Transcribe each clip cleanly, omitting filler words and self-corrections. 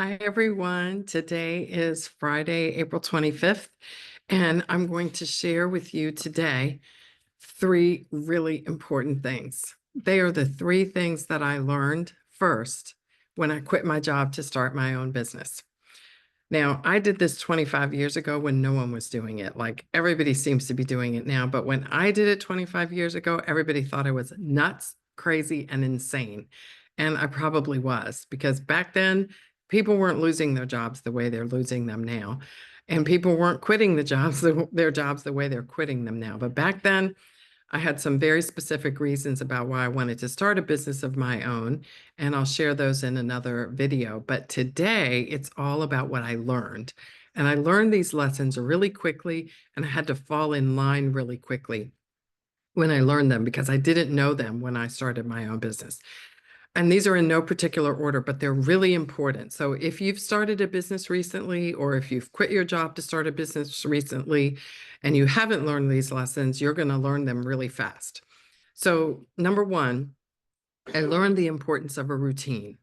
Hi, everyone. Today is Friday, April 25th, and I'm going to share with you today three really important things. They are the three things that I learned first when I quit my job to start my own business. Now, I did this 25 years ago when no one was doing it. Like everybody seems to be doing it now, but when I did it 25 years ago, everybody thought I was nuts, crazy, and insane. And I probably was because back then people weren't losing their jobs the way they're losing them now. And people weren't quitting their jobs the way they're quitting them now. But back then, I had some very specific reasons about why I wanted to start a business of my own, and I'll share those in another video. But today, it's all about what I learned. And I learned these lessons really quickly, and I had to fall in line really quickly when I learned them because I didn't know them when I started my own business. And these are in no particular order, but they're really important. So if you've started a business recently, or if you've quit your job to start a business recently, and you haven't learned these lessons, you're going to learn them really fast. So number one, I learned the importance of a routine.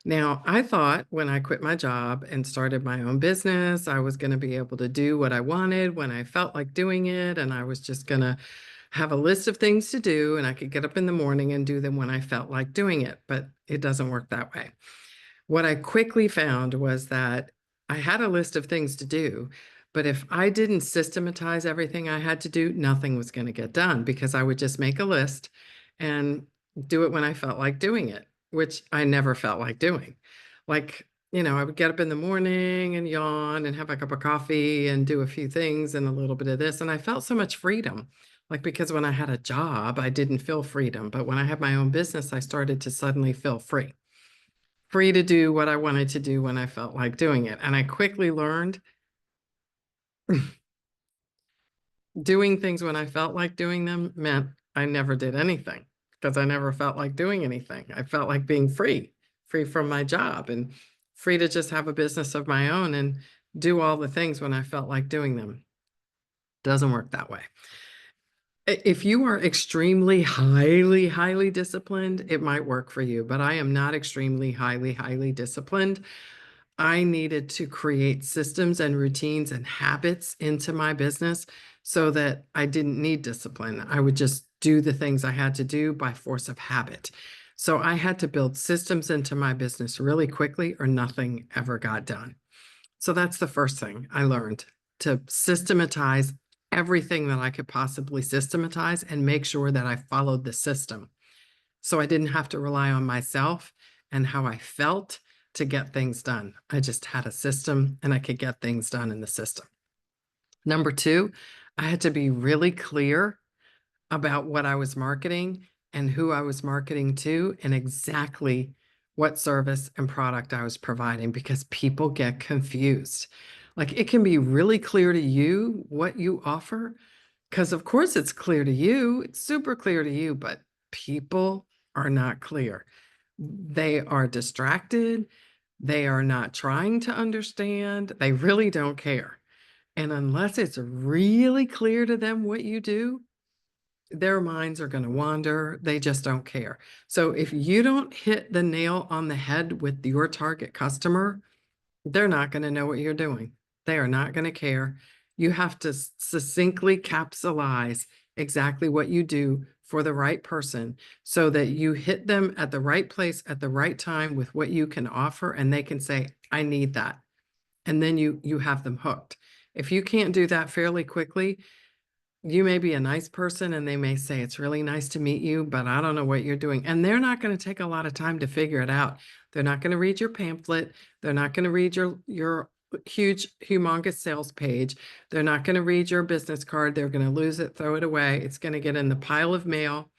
Now, I thought when I quit my job and started my own business, I was going to be able to do what I wanted when I felt like doing it. And I was just going to have a list of things to do and I could get up in the morning and do them when I felt like doing it. But it doesn't work that way. What I quickly found was that I had a list of things to do, but if I didn't systematize everything I had to do, nothing was going to get done because I would just make a list and do it when I felt like doing it, which I never felt like doing. Like, I would get up in the morning and yawn and have a cup of coffee and do a few things and a little bit of this. And I felt so much freedom. Like, because when I had a job, I didn't feel freedom. But when I had my own business, I started to suddenly feel free to do what I wanted to do when I felt like doing it. And I quickly learned doing things when I felt like doing them meant I never did anything because I never felt like doing anything. I felt like being free from my job and free to just have a business of my own and do all the things when I felt like doing them. Doesn't work that way. If you are extremely highly disciplined, it might work for you, but I am not extremely highly disciplined. I needed to create systems and routines and habits into my business so that I didn't need discipline. I would just do the things I had to do by force of habit. So I had to build systems into my business really quickly or nothing ever got done. So that's the first thing I learned, to systematize everything that I could possibly systematize and make sure that I followed the system. So I didn't have to rely on myself and how I felt to get things done. I just had a system and I could get things done in the system. Number two, I had to be really clear about what I was marketing and who I was marketing to and exactly what service and product I was providing because people get confused. Like it can be really clear to you what you offer because of course it's clear to you, it's super clear to you, but people are not clear. They are distracted. They are not trying to understand. They really don't care. And unless it's really clear to them what you do, their minds are going to wander. They just don't care. So if you don't hit the nail on the head with your target customer, they're not going to know what you're doing. They are not going to care. You have to succinctly capsulize exactly what you do for the right person so that you hit them at the right place at the right time with what you can offer and they can say, I need that. And then you have them hooked. If you can't do that fairly quickly, you may be a nice person and they may say, it's really nice to meet you, but I don't know what you're doing. And they're not going to take a lot of time to figure it out. They're not going to read your pamphlet. They're not going to read your huge, humongous sales page. They're not going to read your business card. They're going to lose it, throw it away. It's going to get in the pile of mail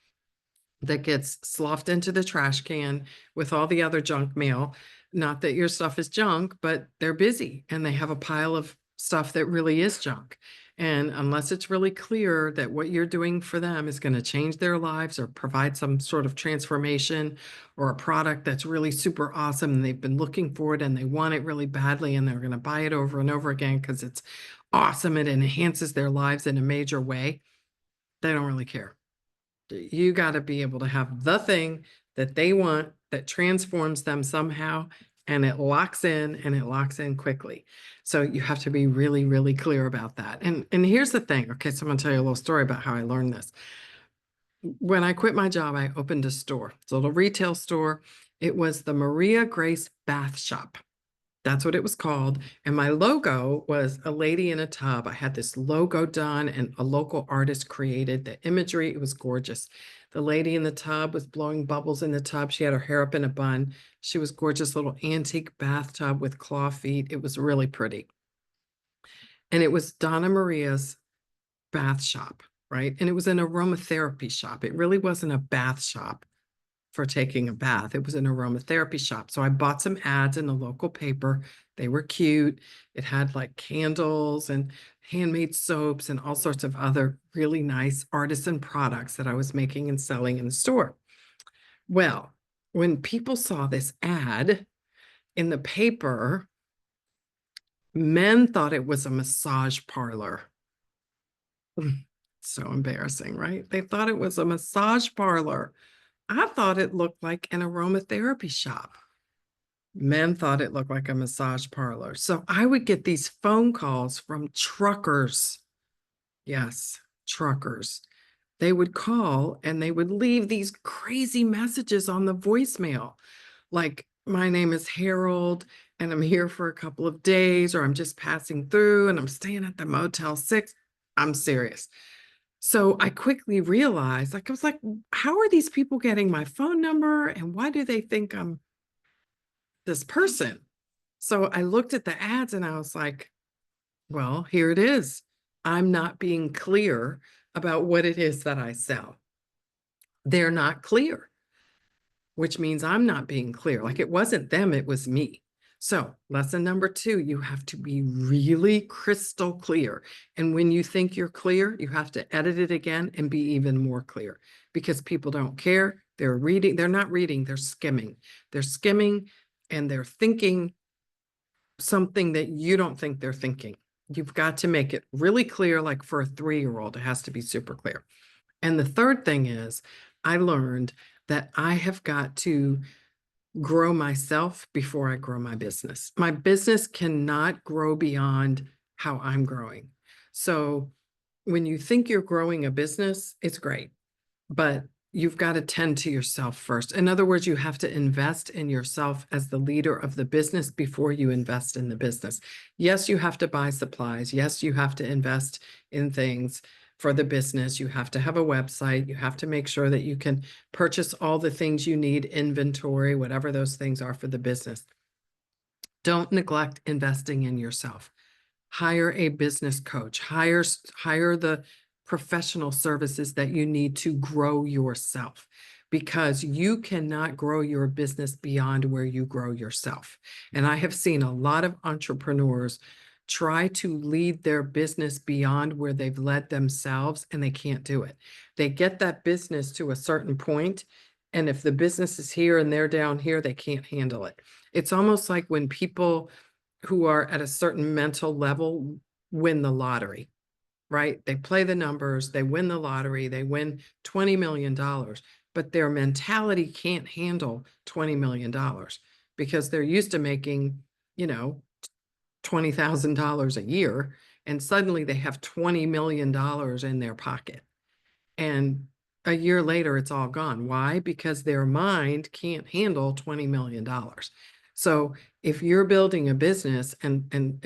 that gets sloughed into the trash can with all the other junk mail. Not that your stuff is junk, but they're busy and they have a pile of stuff that really is junk. And unless it's really clear that what you're doing for them is going to change their lives or provide some sort of transformation or a product that's really super awesome and they've been looking for it and they want it really badly and they're going to buy it over and over again because it's awesome and it enhances their lives in a major way, they don't really care. You got to be able to have the thing that they want that transforms them somehow and it locks in and it locks in quickly. So you have to be really, really clear about that. And here's the thing. Okay, so I'm gonna tell you a little story about how I learned this. When I quit my job, I opened a store. It's a little retail store. It was the Maria Grace Bath Shop. That's what it was called. And my logo was a lady in a tub. I had this logo done and a local artist created the imagery. It was gorgeous. The lady in the tub was blowing bubbles in the tub. She had her hair up in a bun. She was gorgeous little antique bathtub with claw feet. It was really pretty. And it was Donna Maria's bath shop, right? And it was an aromatherapy shop. It really wasn't a bath shop for taking a bath. It was an aromatherapy shop. So I bought some ads in the local paper. They were cute. It had like candles and handmade soaps and all sorts of other really nice artisan products that I was making and selling in the store. Well, when people saw this ad in the paper, men thought it was a massage parlor. So embarrassing, right? They thought it was a massage parlor. I thought it looked like an aromatherapy shop. Men thought it looked like a massage parlor. So I would get these phone calls from truckers. Yes, truckers. They would call and they would leave these crazy messages on the voicemail. Like, my name is Harold and I'm here for a couple of days, or I'm just passing through and I'm staying at the Motel 6. I'm serious. So I quickly realized, like, I was like, how are these people getting my phone number and why do they think I'm this person? So I looked at the ads and I was like, well, here it is. I'm not being clear about what it is that I sell. They're not clear, which means I'm not being clear. Like, it wasn't them, it was me. So lesson number 2, you have to be really crystal clear. And when you think you're clear, you have to edit it again and be even more clear, because people don't care. They're reading, they're not reading, they're skimming. They're skimming and they're thinking something that you don't think they're thinking. You've got to make it really clear, like for a 3-year-old, it has to be super clear. And the third thing is, I learned that I have got to grow myself before I grow my business. My business cannot grow beyond how I'm growing. So when you think you're growing a business, it's great, but you've got to tend to yourself first. In other words, you have to invest in yourself as the leader of the business before you invest in the business. Yes, you have to buy supplies. Yes, you have to invest in things for the business. You have to have a website. You have to make sure that you can purchase all the things you need, inventory, whatever those things are for the business. Don't neglect investing in yourself. Hire a business coach, hire the professional services that you need to grow yourself, because you cannot grow your business beyond where you grow yourself. And I have seen a lot of entrepreneurs try to lead their business beyond where they've led themselves, and they can't do it. They get that business to a certain point, and if the business is here and they're down here, they can't handle it. It's almost like when people who are at a certain mental level win the lottery, right? They play the numbers, they win the lottery, they win $20 million, but their mentality can't handle $20 million because they're used to making, you know, $20,000 a year, and suddenly they have $20 million in their pocket. And a year later, it's all gone. Why? Because their mind can't handle $20 million. So if you're building a business and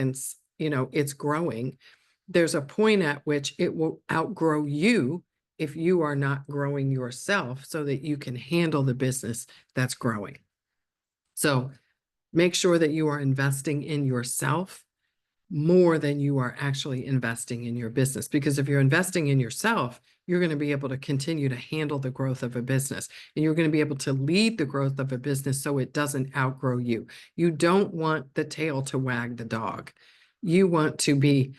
you know, it's growing, there's a point at which it will outgrow you if you are not growing yourself so that you can handle the business that's growing. So make sure that you are investing in yourself more than you are actually investing in your business. Because if you're investing in yourself, you're going to be able to continue to handle the growth of a business, and you're going to be able to lead the growth of a business so it doesn't outgrow you. You don't want the tail to wag the dog. You want to be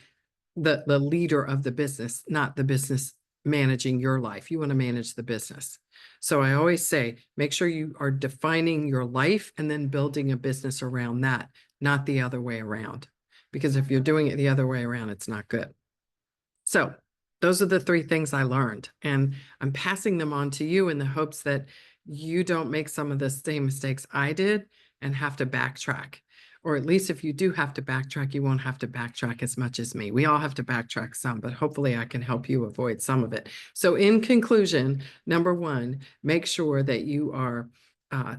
the leader of the business, not the business managing your life. You want to manage the business. So I always say, make sure you are defining your life and then building a business around that, not the other way around. Because if you're doing it the other way around, it's not good. So those are the 3 things I learned, and I'm passing them on to you in the hopes that you don't make some of the same mistakes I did, and have to backtrack. Or at least if you do have to backtrack, you won't have to backtrack as much as me. We all have to backtrack some, but hopefully I can help you avoid some of it. So in conclusion, number one, make sure that you are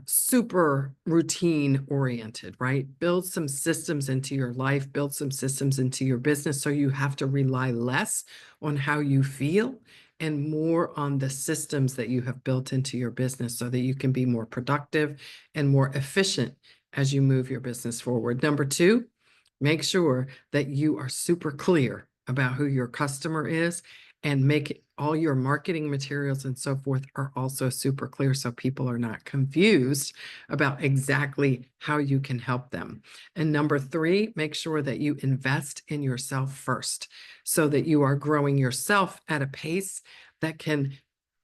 super routine oriented, right? Build some systems into your life, build some systems into your business so you have to rely less on how you feel and more on the systems that you have built into your business so that you can be more productive and more efficient as you move your business forward. Number two, make sure that you are super clear about who your customer is and make all your marketing materials and so forth are also super clear so people are not confused about exactly how you can help them. And number three, make sure that you invest in yourself first so that you are growing yourself at a pace that can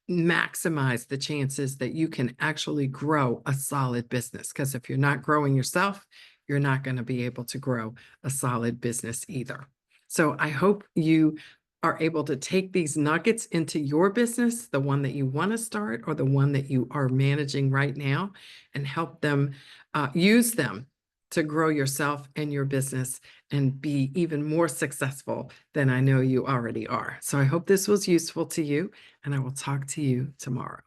maximize the chances that you can actually grow a solid business. Because if you're not growing yourself, you're not going to be able to grow a solid business either. So I hope you are able to take these nuggets into your business, the one that you want to start or the one that you are managing right now, and help them use them to grow yourself and your business and be even more successful than I know you already are. So I hope this was useful to you, and I will talk to you tomorrow.